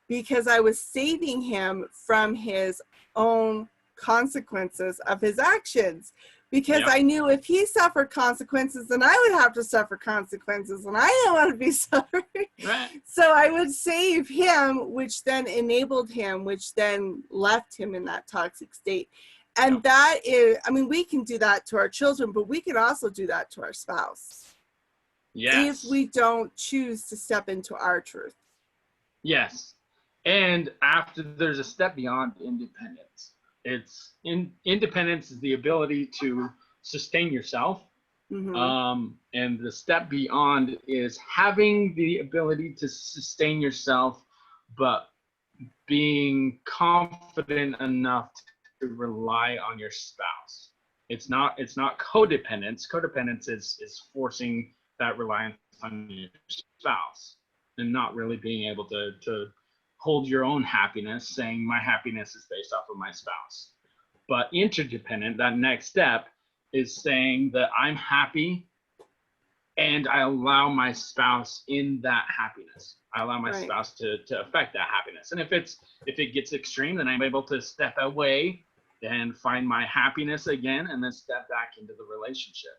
because I was saving him from his own consequences of his actions. Because I knew if he suffered consequences, then I would have to suffer consequences, and I didn't want to be suffering. Right. So I would save him, which then enabled him, which then left him in that toxic state. And that is, we can do that to our children, but we can also do that to our spouse. Yes. If we don't choose to step into our truth. Yes. And after, there's a step beyond independence. Independence is the ability to sustain yourself. Mm-hmm. And the step beyond is having the ability to sustain yourself, but being confident enough to rely on your spouse. It's not codependence. Codependence is forcing that reliance on your spouse and not really being able to hold your own happiness, saying my happiness is based off of my spouse. But interdependent, that next step, is saying that I'm happy and I allow my spouse in that happiness. I allow my spouse to affect that happiness. And if it gets extreme, then I'm able to step away and find my happiness again, and then step back into the relationship.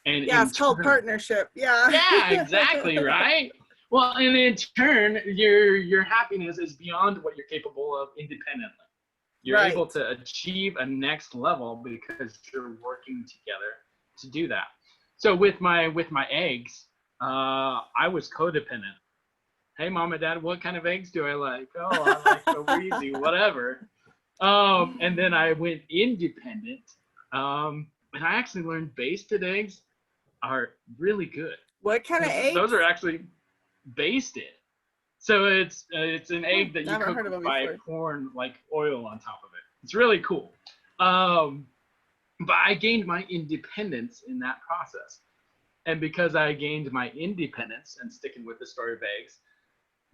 And it's called partnership. Yeah, exactly, right? Well, and in turn, your happiness is beyond what you're capable of independently. You're able to achieve a next level because you're working together to do that. So with my eggs, I was codependent. hey, mom and dad, what kind of eggs do I like? Oh, I like the Weezy, whatever. And then I went independent. And I actually learned basted eggs are really good. What kind of Those eggs? are actually basted. So it's an egg that you Never cook heard of them by before. pouring like oil on top of it. It's really cool. But I gained my independence in that process. And because I gained my independence, and sticking with the story of eggs,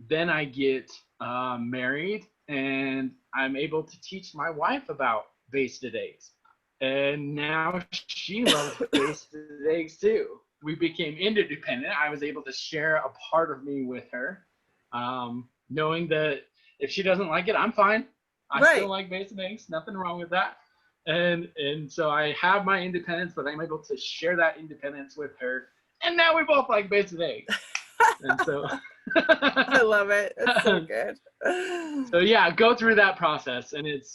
then I get married and I'm able to teach my wife about basted eggs. And now she loves basted eggs too. We became interdependent. I was able to share a part of me with her, knowing that if she doesn't like it, I'm fine. I still Right. like basted eggs. Nothing wrong with that. And so I have my independence, but I'm able to share that independence with her. And now we both like basted eggs. And so I love it. It's so good. so yeah, go through that process, and it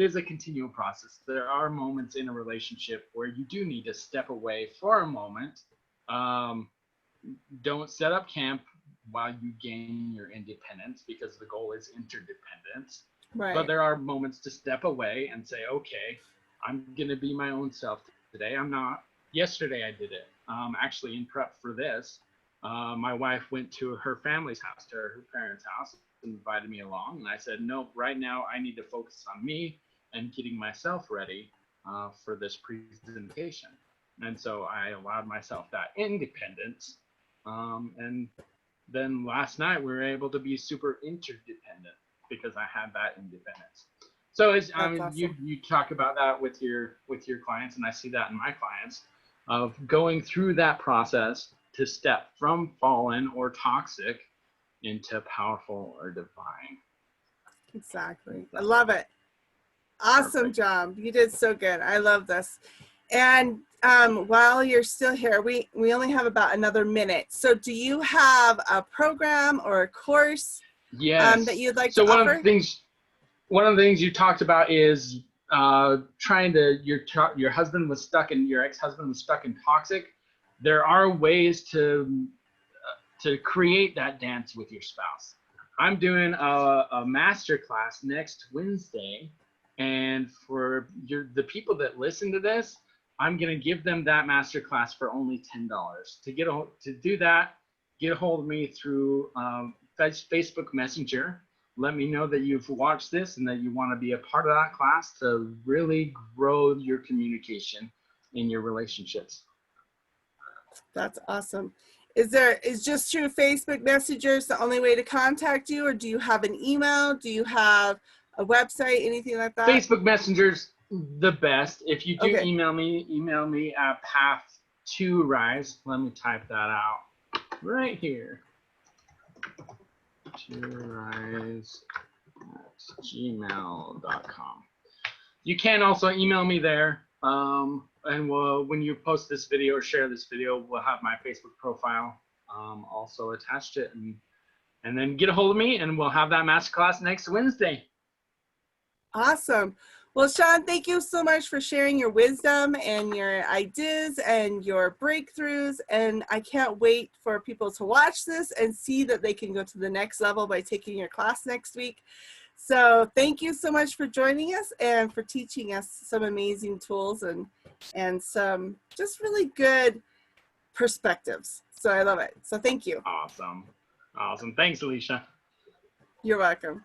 is a continual process. There are moments in a relationship where you do need to step away for a moment. Um, don't set up camp while you gain your independence, because the goal is interdependence. But Right. there are moments to step away and say, okay, I'm gonna be my own self today. I'm not. Yesterday I did it. Actually, in prep for this, my wife went to her family's house, to her parents' house, and invited me along. And I said, nope, right now I need to focus on me and getting myself ready for this presentation. And so I allowed myself that independence. And then last night we were able to be super interdependent because I had that independence. So I That's mean, awesome. you talk about that with your clients, and I see that in my clients, of going through that process to step from fallen or toxic into powerful or divine. Exactly. I So love it. Awesome perfect. job. You did so good. I love this. And while you're still here, we only have about another minute. So do you have a program or a course that Yes. you'd like So to offer? one of the things you talked about is trying to your husband was stuck in your ex-husband was stuck in toxic. There are ways to create that dance with your spouse. I'm doing a master class next Wednesday, and for the people that listen to this, I'm gonna give them that master class for only $10. To do that, get a hold of me through Facebook Messenger. Let me know that you've watched this and that you want to be a part of that class to really grow your communication in your relationships. That's awesome. Is just through Facebook Messengers the only way to contact you, or do you have an email? Do you have a website, anything like that? Facebook Messenger's the best. If you do Okay. email me at path2rise. Let me type that out right here. To rise at gmail.com. You can also email me there. And when you post this video or share this video, we'll have my Facebook profile also attached to it. And then get a hold of me, and we'll have that masterclass next Wednesday. Awesome. Well, Shaun, thank you so much for sharing your wisdom and your ideas and your breakthroughs. And I can't wait for people to watch this and see that they can go to the next level by taking your class next week. So thank you so much for joining us and for teaching us some amazing tools and some just really good perspectives. So I love it. So thank you. Awesome. Awesome. Thanks, Alicia. You're welcome.